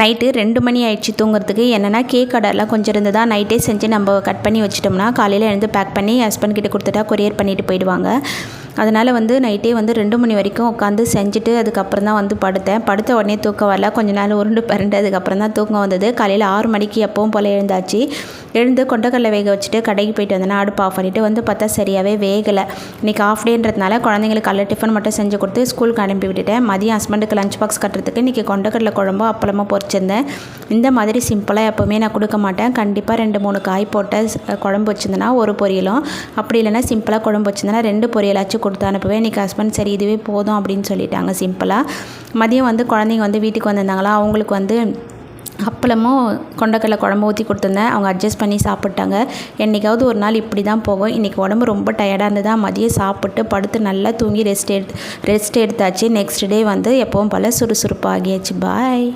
Night 2 மணி ஆயிடுச்சு தூங்குறதுக்கு. என்னென்னா கேக் ஆர்டர்லாம் கொஞ்சம் இருந்ததா நைட்டே செஞ்சு நம்ம கட் பண்ணி வச்சிட்டோம்னா காலையில் எழுந்து பேக் பண்ணி ஹஸ்பண்ட் கிட்ட கொடுத்துட்டா கொரியர் பண்ணிட்டு போயிடுவாங்க. அதனால் நைட்டே 2 மணி வரைக்கும் உட்காந்து செஞ்சுட்டு அதுக்கப்புறம் தான் படுத்தேன். படுத்த உடனே தூக்கம் வரல. கொஞ்ச நேரம் உருண்டு பரண்டு அதுக்கப்புறம் தான் தூக்கம் வந்தது. காலையில் 6 மணிக்கு எப்பவும் போல் எழுந்தாச்சு. எழுந்து கொண்டக்கடலை வேக வச்சுட்டு கடைக்கு போயிட்டு வந்தேன்னா அடுப்பு ஆஃப் பண்ணிவிட்டு பார்த்தா சரியாகவே வேகலை. இன்றைக்கி ஆஃப் டேன்றதுனால குழந்தைங்களுக்கு காலைல டிஃபன் மட்டும் செஞ்சு கொடுத்து ஸ்கூலுக்கு அனுப்பி விட்டுட்டேன். மதியம் ஹஸ்பண்டுக்கு லஞ்ச் பாக்ஸ் கட்டுறதுக்கு இன்றைக்கி கொண்டக்கடலை குழம்போ அப்பளமோ பொரிச்சிருந்தேன். இந்த மாதிரி சிம்பிளாக எப்போவுமே நான் கொடுக்க மாட்டேன். கண்டிப்பாக 2-3 காய் போட்ட குழம்பு வச்சுருந்தேன்னா ஒரு பொரியலும், அப்படி இல்லைனா சிம்பிளாக குழம்பு வச்சுருந்தேன்னா 2 பொரியலாச்சும் கொடுத்து அனுப்புவேன். இன்றைக்கி ஹஸ்பண்ட் சரி இதுவே போதும் அப்படின்னு சொல்லிட்டாங்க சிம்பிளாக. மதியம் குழந்தைங்க வீட்டுக்கு வந்திருந்தாங்களா, அவங்களுக்கு அப்பளமும் கொண்டக்கடலை குழம்பு ஊற்றி கொடுத்துருந்தேன். அவங்க அட்ஜஸ்ட் பண்ணி சாப்பிட்டாங்க. என்றைக்காவது ஒரு நாள் இப்படி தான் போகும். இன்றைக்கி உடம்பு ரொம்ப டயர்டாக இருந்ததா மதியம் சாப்பிட்டு படுத்து நல்லா தூங்கி ரெஸ்ட் எடுத்தாச்சு. நெக்ஸ்ட் டே எப்பவும் போல் சுறுசுறுப்பாகியாச்சு. பாய்.